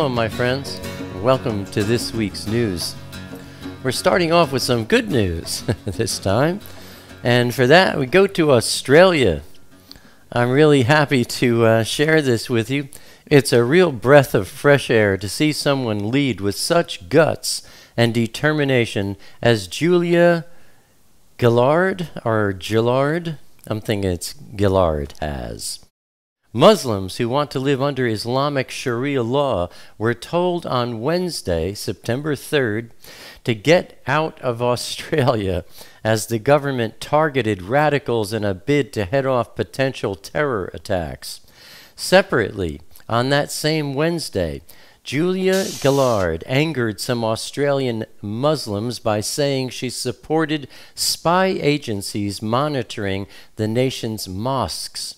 Shalom, my friends. Welcome to this week's news. We're starting off with some good news this time, and for that we go to Australia. I'm really happy to share this with you. It's a real breath of fresh air to see someone lead with such guts and determination as Julia Gillard, or Gillard, I'm thinking it's Gillard, has. Muslims who want to live under Islamic Sharia law were told on Wednesday, September 3rd, to get out of Australia as the government targeted radicals in a bid to head off potential terror attacks. Separately, on that same Wednesday, Julia Gillard angered some Australian Muslims by saying she supported spy agencies monitoring the nation's mosques.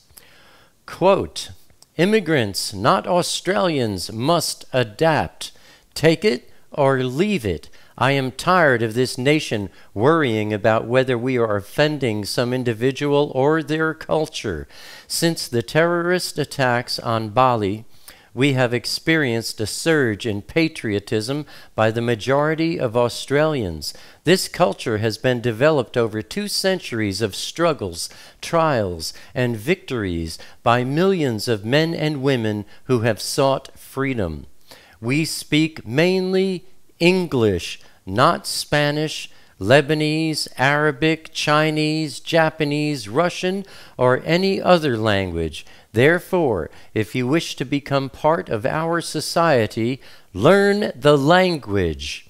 Quote, "Immigrants, not Australians, must adapt. Take it or leave it. I am tired of this nation worrying about whether we are offending some individual or their culture. Since the terrorist attacks on Bali, we have experienced a surge in patriotism by the majority of Australians. This culture has been developed over 2 centuries of struggles, trials, and victories by millions of men and women who have sought freedom. We speak mainly English, not Spanish, Lebanese, Arabic, Chinese, Japanese, Russian, or any other language. Therefore, if you wish to become part of our society, learn the language.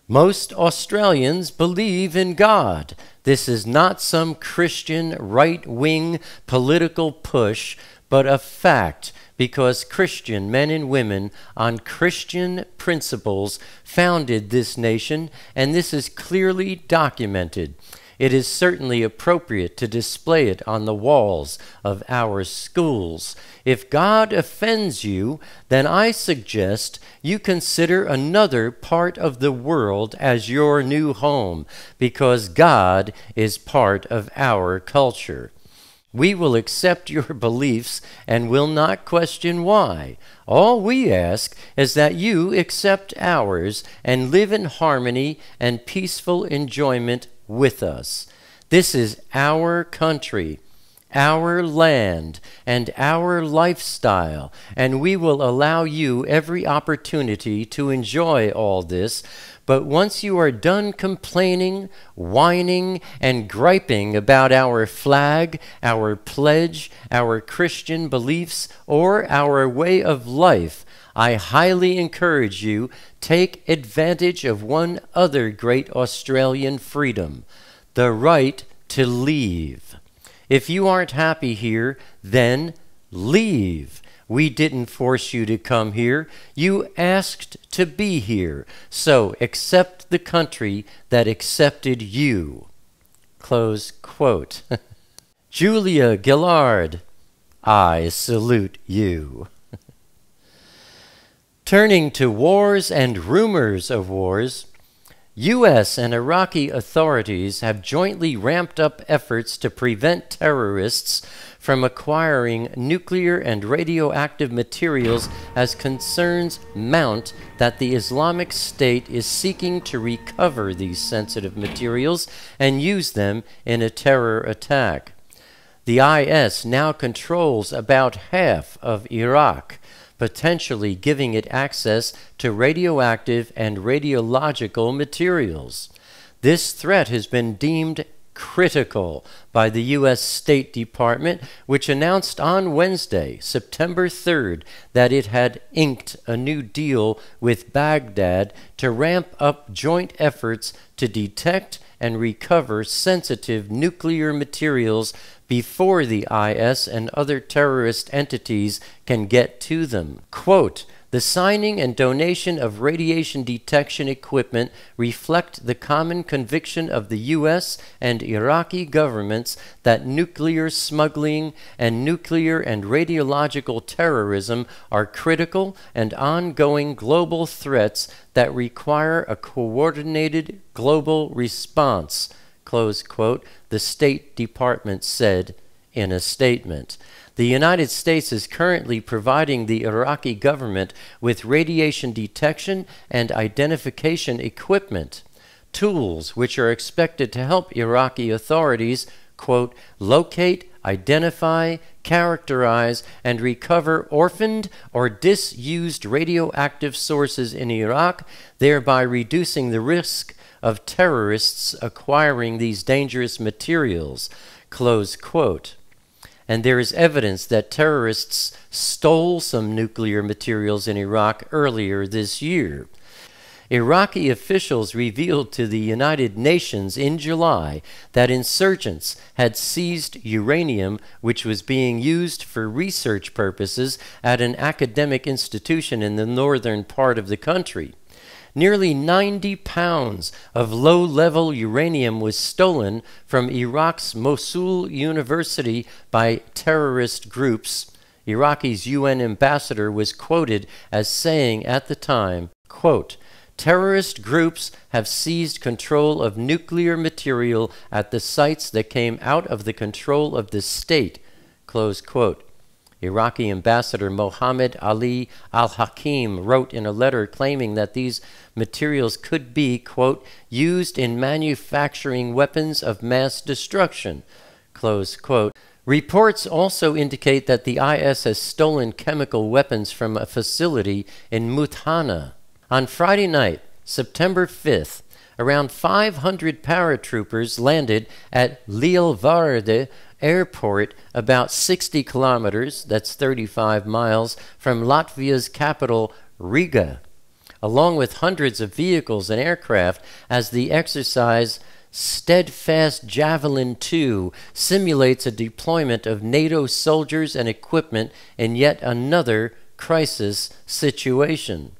Most Australians believe in God. This is not some Christian right-wing political push, but a fact, because Christian men and women on Christian principles founded this nation, and this is clearly documented. It is certainly appropriate to display it on the walls of our schools. If God offends you, then I suggest you consider another part of the world as your new home, because God is part of our culture. We will accept your beliefs and will not question why. All we ask is that you accept ours and live in harmony and peaceful enjoyment with us. This is our country, our land, and our lifestyle, and we will allow you every opportunity to enjoy all this. But once you are done complaining, whining, and griping about our flag, our pledge, our Christian beliefs, or our way of life, I highly encourage you, take advantage of one other great Australian freedom, the right to leave. If you aren't happy here, then leave. We didn't force you to come here. You asked to be here. So accept the country that accepted you." Close quote. Julia Gillard, I salute you. Turning to wars and rumors of wars, U.S. and Iraqi authorities have jointly ramped up efforts to prevent terrorists from acquiring nuclear and radioactive materials as concerns mount that the Islamic State is seeking to recover these sensitive materials and use them in a terror attack. The IS now controls about half of Iraq, potentially giving it access to radioactive and radiological materials. This threat has been deemed critical by the U.S. State Department, which announced on Wednesday, September 3rd, that it had inked a new deal with Baghdad to ramp up joint efforts to detect and recover sensitive nuclear materials before the IS and other terrorist entities can get to them. Quote, "The signing and donation of radiation detection equipment reflect the common conviction of the U.S. and Iraqi governments that nuclear smuggling and nuclear and radiological terrorism are critical and ongoing global threats that require a coordinated global response," close quote, the State Department said in a statement. The United States is currently providing the Iraqi government with radiation detection and identification equipment, tools which are expected to help Iraqi authorities, quote, locate, identify, characterize, and recover orphaned or disused radioactive sources in Iraq, thereby reducing the risk of terrorists acquiring these dangerous materials, close quote. And there is evidence that terrorists stole some nuclear materials in Iraq earlier this year. Iraqi officials revealed to the United Nations in July that insurgents had seized uranium which was being used for research purposes at an academic institution in the northern part of the country. Nearly 90 pounds of low-level uranium was stolen from Iraq's Mosul University by terrorist groups. Iraqi's UN ambassador was quoted as saying at the time, quote, terrorist groups have seized control of nuclear material at the sites that came out of the control of the state, close quote. Iraqi Ambassador Mohammed Ali al-Hakim wrote in a letter claiming that these materials could be, quote, used in manufacturing weapons of mass destruction, close quote. Reports also indicate that the IS has stolen chemical weapons from a facility in Muthanna. On Friday night, September 5th, around 500 paratroopers landed at Lielvārde Airport, about 60 kilometers, that's 35 miles, from Latvia's capital, Riga, along with hundreds of vehicles and aircraft, as the exercise Steadfast Javelin 2 simulates a deployment of NATO soldiers and equipment in yet another crisis situation.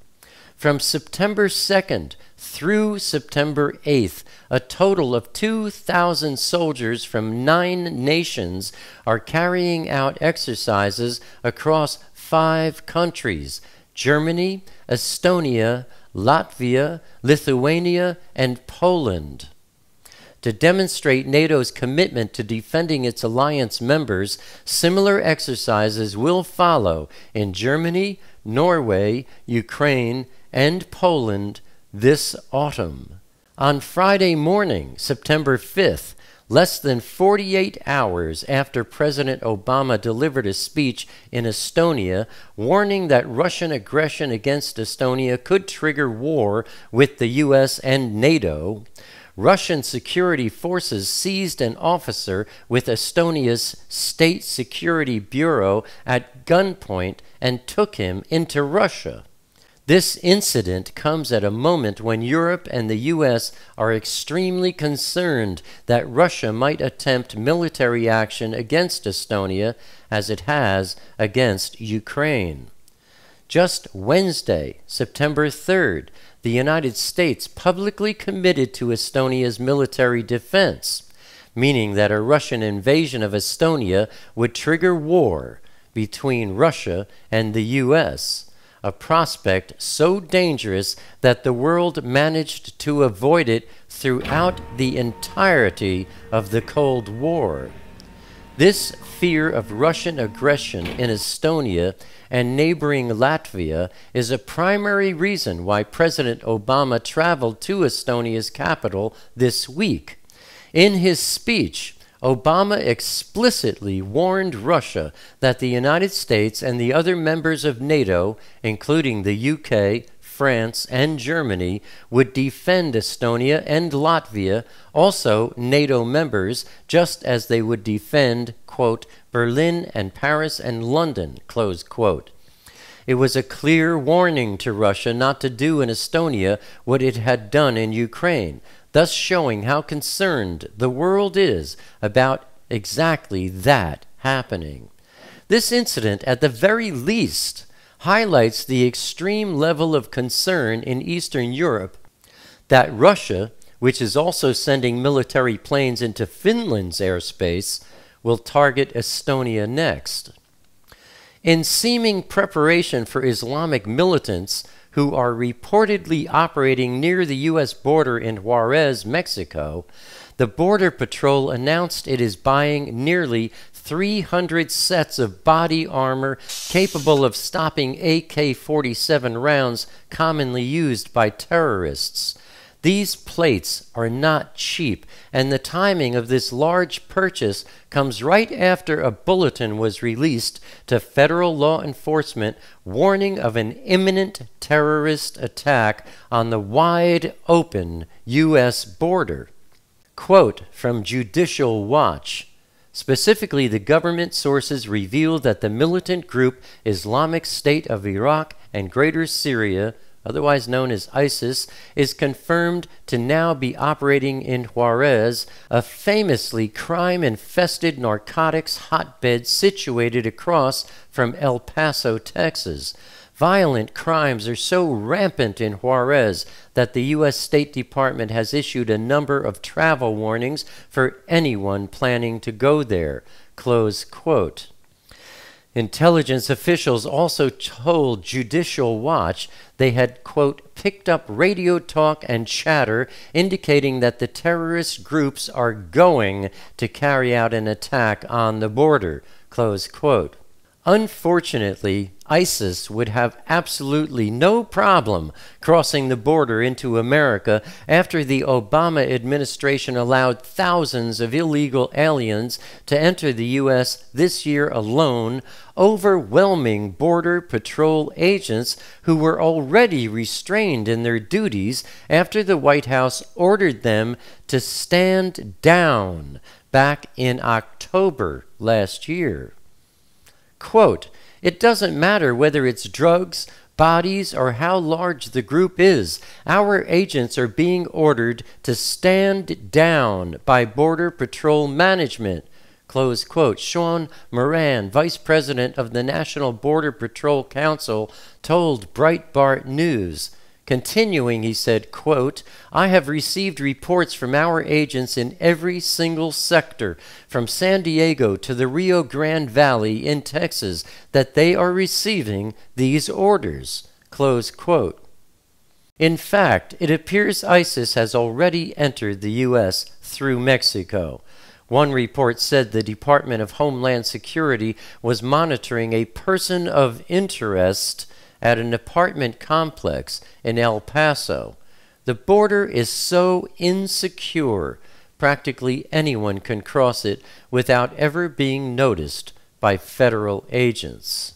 From September 2nd through September 8th, a total of 2,000 soldiers from 9 nations are carrying out exercises across 5 countries: Germany, Estonia, Latvia, Lithuania, and Poland. To demonstrate NATO's commitment to defending its alliance members, similar exercises will follow in Germany, Norway, Ukraine, and Poland this autumn. On Friday morning, September 5th, less than 48 hours after President Obama delivered a speech in Estonia warning that Russian aggression against Estonia could trigger war with the U.S. and NATO, Russian security forces seized an officer with Estonia's State Security Bureau at gunpoint and took him into Russia. This incident comes at a moment when Europe and the U.S. are extremely concerned that Russia might attempt military action against Estonia as it has against Ukraine. Just Wednesday, September 3rd, the United States publicly committed to Estonia's military defense, meaning that a Russian invasion of Estonia would trigger war between Russia and the U.S., a prospect so dangerous that the world managed to avoid it throughout the entirety of the Cold War. This fear of Russian aggression in Estonia and neighboring Latvia is a primary reason why President Obama traveled to Estonia's capital this week. In his speech, Obama explicitly warned Russia that the United States and the other members of NATO, including the UK, France, and Germany, would defend Estonia and Latvia, also NATO members, just as they would defend, quote, Berlin and Paris and London, close quote. It was a clear warning to Russia not to do in Estonia what it had done in Ukraine, thus showing how concerned the world is about exactly that happening. This incident, at the very least, highlights the extreme level of concern in Eastern Europe that Russia, which is also sending military planes into Finland's airspace, will target Estonia next. In seeming preparation for Islamic militants who are reportedly operating near the U.S. border in Juarez, Mexico, the Border Patrol announced it is buying nearly 300 sets of body armor capable of stopping AK-47 rounds commonly used by terrorists. These plates are not cheap, and the timing of this large purchase comes right after a bulletin was released to federal law enforcement warning of an imminent terrorist attack on the wide-open U.S. border. Quote from Judicial Watch. Specifically, the government sources revealed that the militant group Islamic State of Iraq and Greater Syria, otherwise known as ISIS, is confirmed to now be operating in Juarez, a famously crime-infested narcotics hotbed situated across from El Paso, Texas. Violent crimes are so rampant in Juarez that the U.S. State Department has issued a number of travel warnings for anyone planning to go there. Close quote. Intelligence officials also told Judicial Watch they had, quote, picked up radio talk and chatter indicating that the terrorist groups are going to carry out an attack on the border, close quote. Unfortunately, ISIS would have absolutely no problem crossing the border into America after the Obama administration allowed thousands of illegal aliens to enter the U.S. this year alone, overwhelming Border Patrol agents who were already restrained in their duties after the White House ordered them to stand down back in October last year. Quote, it doesn't matter whether it's drugs, bodies, or how large the group is. Our agents are being ordered to stand down by Border Patrol management. Close quote. Sean Moran, Vice President of the National Border Patrol Council, told Breitbart News. Continuing, he said, quote, I have received reports from our agents in every single sector, from San Diego to the Rio Grande Valley in Texas, that they are receiving these orders, close quote. In fact, it appears ISIS has already entered the U.S. through Mexico. One report said the Department of Homeland Security was monitoring a person of interest at an apartment complex in El Paso. The border is so insecure, practically anyone can cross it without ever being noticed by federal agents.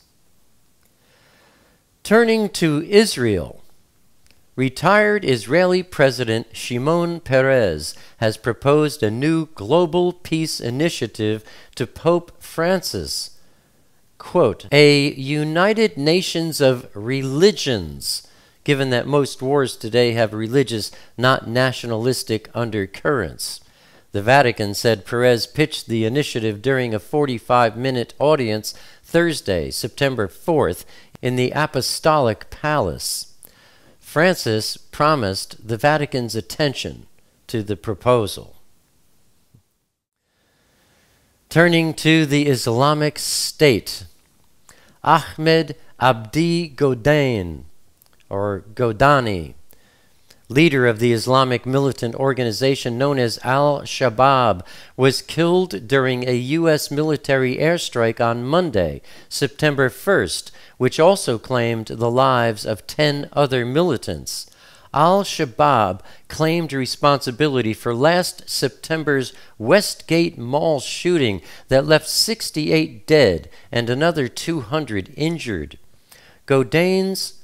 Turning to Israel, retired Israeli President Shimon Perez has proposed a new global peace initiative to Pope Francis. Quote, a United Nations of religions, given that most wars today have religious, not nationalistic undercurrents. The Vatican said Perez pitched the initiative during a 45-minute audience Thursday, September 4th, in the Apostolic Palace. Francis promised the Vatican's attention to the proposal. Turning to the Islamic State, Ahmed Abdi Godane, or Godani, leader of the Islamic militant organization known as Al-Shabab, was killed during a U.S. military airstrike on Monday, September 1st, which also claimed the lives of 10 other militants. Al-Shabab claimed responsibility for last September's Westgate Mall shooting that left 68 dead and another 200 injured. Godani's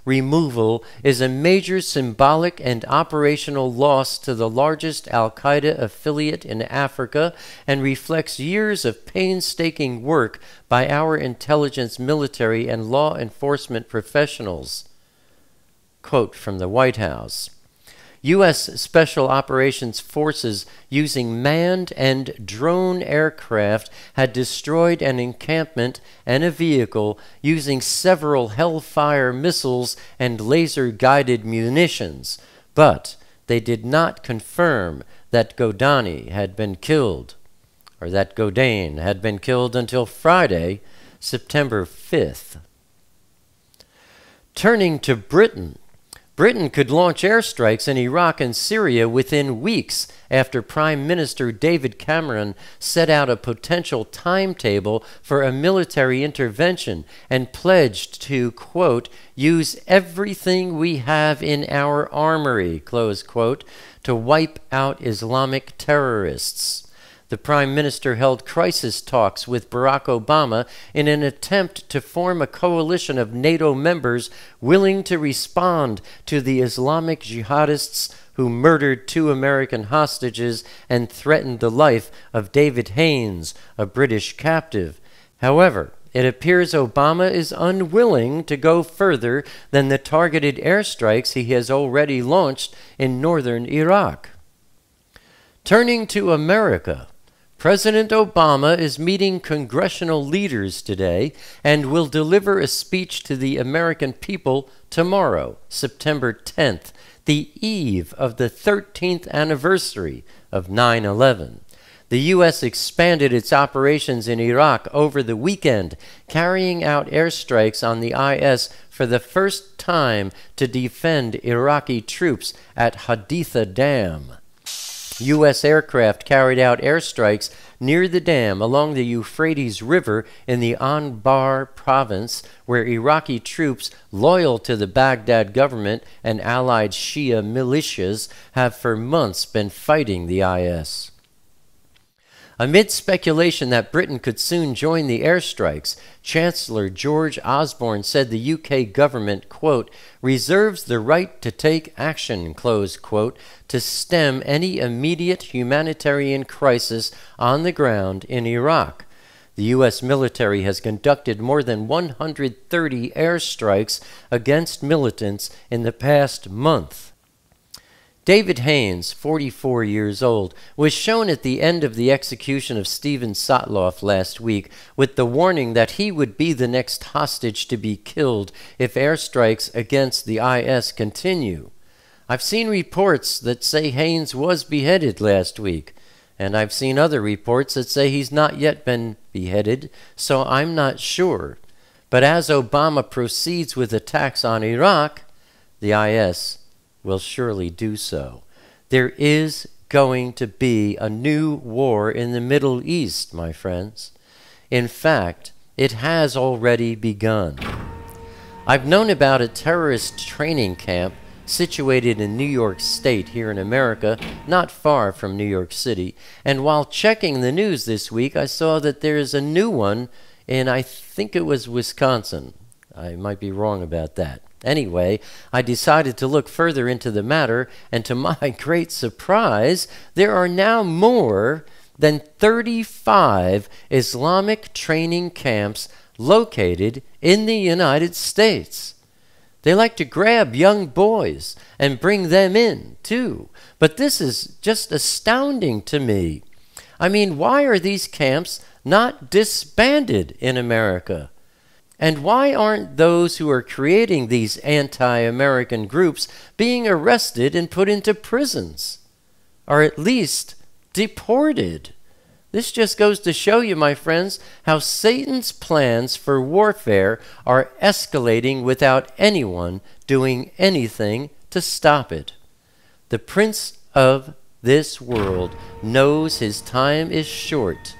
removal is a major symbolic and operational loss to the largest al-Qaeda affiliate in Africa and reflects years of painstaking work by our intelligence, military, and law enforcement professionals. Quote from the White House. U.S. Special Operations Forces using manned and drone aircraft had destroyed an encampment and a vehicle using several Hellfire missiles and laser-guided munitions, but they did not confirm that Godani had been killed, or that Godane had been killed until Friday, September 5th. Turning to Britain, Britain could launch airstrikes in Iraq and Syria within weeks after Prime Minister David Cameron set out a potential timetable for a military intervention and pledged to, quote, use everything we have in our armory, close quote, to wipe out Islamic terrorists. The Prime Minister held crisis talks with Barack Obama in an attempt to form a coalition of NATO members willing to respond to the Islamic jihadists who murdered 2 American hostages and threatened the life of David Haines, a British captive. However, it appears Obama is unwilling to go further than the targeted airstrikes he has already launched in northern Iraq. Turning to America, President Obama is meeting congressional leaders today and will deliver a speech to the American people tomorrow, September 10th, the eve of the 13th anniversary of 9/11. The U.S. expanded its operations in Iraq over the weekend, carrying out airstrikes on the IS for the first time to defend Iraqi troops at Haditha Dam. U.S. aircraft carried out airstrikes near the dam along the Euphrates River in the Anbar province, where Iraqi troops loyal to the Baghdad government and allied Shia militias have for months been fighting the IS. Amid speculation that Britain could soon join the airstrikes, Chancellor George Osborne said the UK government, quote, reserves the right to take action, close quote, to stem any immediate humanitarian crisis on the ground in Iraq. The U.S. military has conducted more than 130 airstrikes against militants in the past month. David Haines, 44 years old, was shown at the end of the execution of Stephen Sotloff last week with the warning that he would be the next hostage to be killed if airstrikes against the IS continue. I've seen reports that say Haines was beheaded last week, and I've seen other reports that say he's not yet been beheaded, so I'm not sure. But as Obama proceeds with attacks on Iraq, the IS will surely do so. There is going to be a new war in the Middle East, my friends. In fact, it has already begun. I've known about a terrorist training camp situated in New York State here in America, not far from New York City, and while checking the news this week, I saw that there is a new one in, I think it was Wisconsin. I might be wrong about that. Anyway, I decided to look further into the matter, and to my great surprise, there are now more than 35 Islamic training camps located in the United States. They like to grab young boys and bring them in, too. But this is just astounding to me. I mean, why are these camps not disbanded in America? And why aren't those who are creating these anti-American groups being arrested and put into prisons? Or at least deported? This just goes to show you, my friends, how Satan's plans for warfare are escalating without anyone doing anything to stop it. The prince of this world knows his time is short,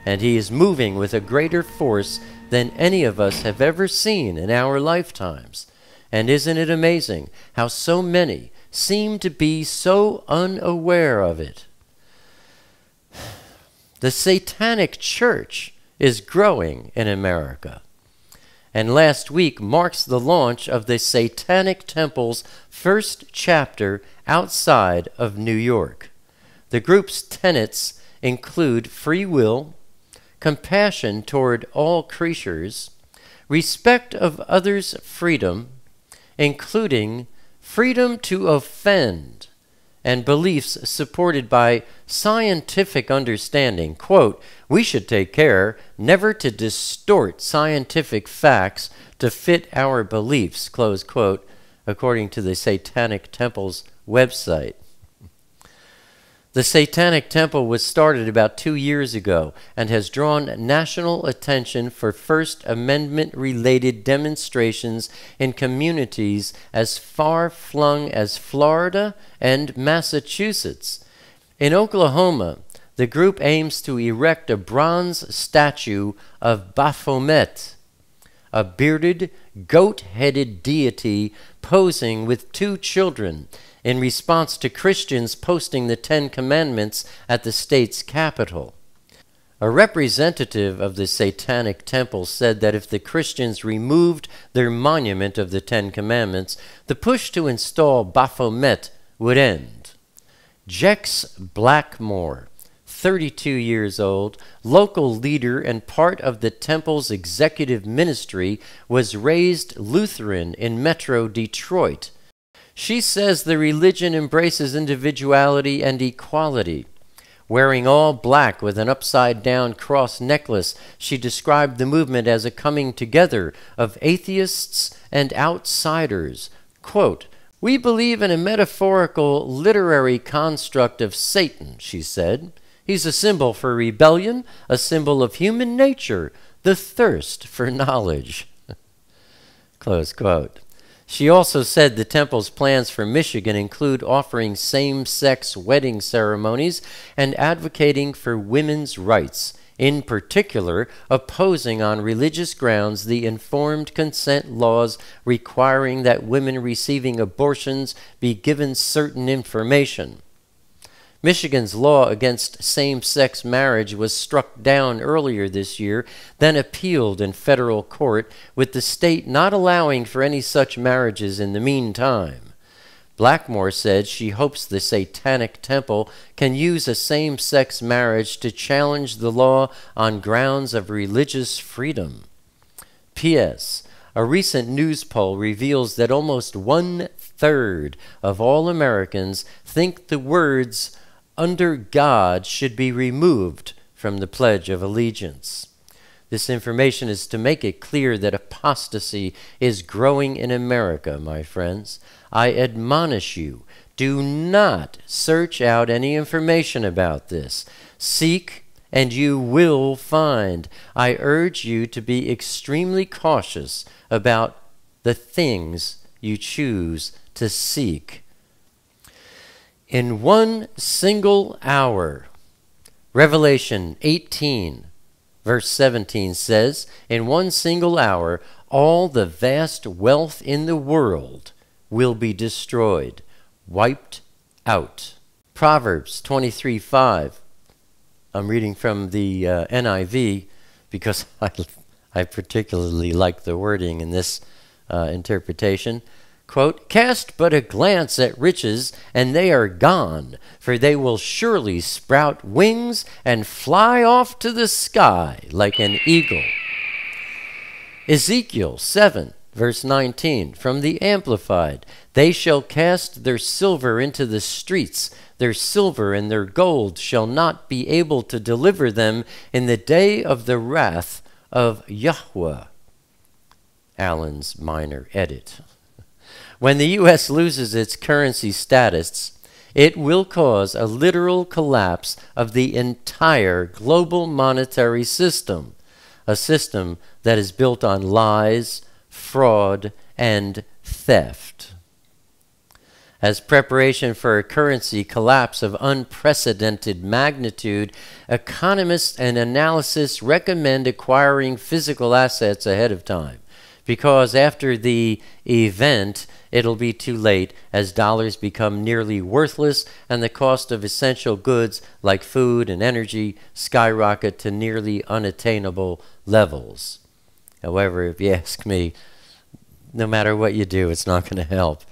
and he is moving with a greater force than any of us have ever seen in our lifetimes. And isn't it amazing how so many seem to be so unaware of it? The satanic church is growing in America. And last week marks the launch of the Satanic Temple's first chapter outside of New York. The group's tenets include free will, compassion toward all creatures, respect of others' freedom, including freedom to offend, and beliefs supported by scientific understanding. Quote, we should take care never to distort scientific facts to fit our beliefs, close quote, according to the Satanic Temple's website. The Satanic Temple was started about 2 years ago and has drawn national attention for First Amendment-related demonstrations in communities as far-flung as Florida and Massachusetts. In Oklahoma, the group aims to erect a bronze statue of Baphomet, a bearded, goat-headed deity posing with 2 children, in response to Christians posting the 10 Commandments at the state's capital. A representative of the Satanic Temple said that if the Christians removed their monument of the 10 Commandments, the push to install Baphomet would end. Jex Blackmore, 32 years old, local leader and part of the temple's executive ministry, was raised Lutheran in Metro Detroit. She says the religion embraces individuality and equality. Wearing all black with an upside-down cross necklace, she described the movement as a coming together of atheists and outsiders. Quote, "We believe in a metaphorical literary construct of Satan," she said. "He's a symbol for rebellion, a symbol of human nature, the thirst for knowledge." Close quote. She also said the temple's plans for Michigan include offering same-sex wedding ceremonies and advocating for women's rights, in particular opposing on religious grounds the informed consent laws requiring that women receiving abortions be given certain information. Michigan's law against same-sex marriage was struck down earlier this year, then appealed in federal court, with the state not allowing for any such marriages in the meantime. Blackmore said she hopes the Satanic Temple can use a same-sex marriage to challenge the law on grounds of religious freedom. P.S. A recent news poll reveals that almost 1/3 of all Americans think the words "under God" should be removed from the Pledge of Allegiance. This information is to make it clear that apostasy is growing in America, my friends. I admonish you, do not search out any information about this. Seek, and you will find. I urge you to be extremely cautious about the things you choose to seek. In one single hour, Revelation 18, verse 17 says, in one single hour, all the vast wealth in the world will be destroyed, wiped out. Proverbs 23:5. I'm reading from the NIV because I particularly like the wording in this interpretation. Quote, "Cast but a glance at riches, and they are gone, for they will surely sprout wings and fly off to the sky like an eagle." Ezekiel 7, verse 19, from the Amplified, "They shall cast their silver into the streets. Their silver and their gold shall not be able to deliver them in the day of the wrath of Yahweh." Allen's minor edit. When the U.S. loses its currency status, it will cause a literal collapse of the entire global monetary system, a system that is built on lies, fraud, and theft. As preparation for a currency collapse of unprecedented magnitude, economists and analysts recommend acquiring physical assets ahead of time, because after the event, it'll be too late as dollars become nearly worthless and the cost of essential goods like food and energy skyrocket to nearly unattainable levels. However, if you ask me, no matter what you do, it's not going to help.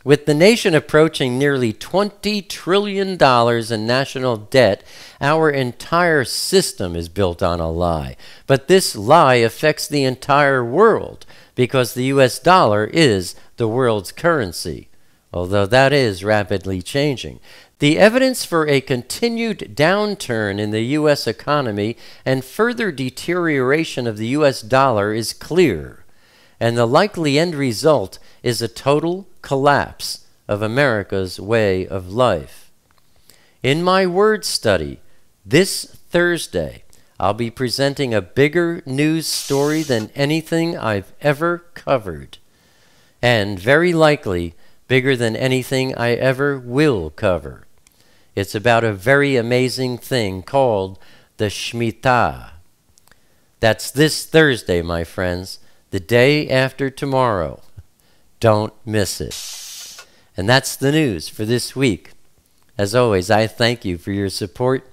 With the nation approaching nearly $20 trillion in national debt, our entire system is built on a lie. But this lie affects the entire world because the U.S. dollar is the world's currency, although that is rapidly changing. The evidence for a continued downturn in the U.S. economy and further deterioration of the U.S. dollar is clear, and the likely end result is a total collapse of America's way of life. In my word study this Thursday, I'll be presenting a bigger news story than anything I've ever covered, and very likely bigger than anything I ever will cover. It's about a very amazing thing called the Shemitah. That's this Thursday, my friends, the day after tomorrow. Don't miss it. And that's the news for this week. As always, I thank you for your support,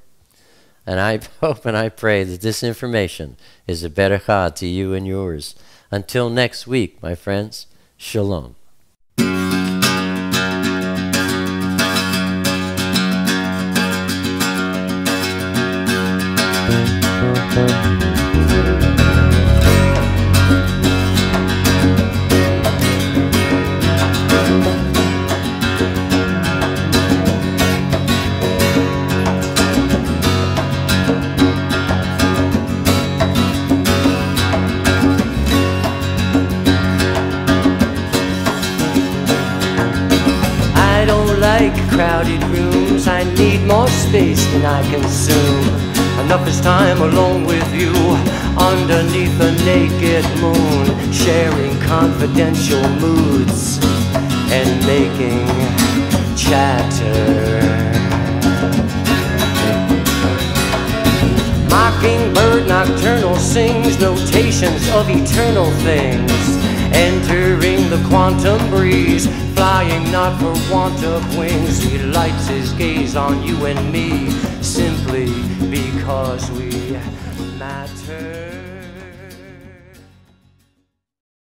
and I hope and I pray that this information is a berachah to you and yours. Until next week, my friends, shalom. Crowded rooms, I need more space than I consume. Enough is time alone with you, underneath a naked moon, sharing confidential moods and making chatter. Mockingbird nocturnal sings notations of eternal things, entering the quantum breeze, flying not for want of wings. He lights his gaze on you and me, simply because we matter.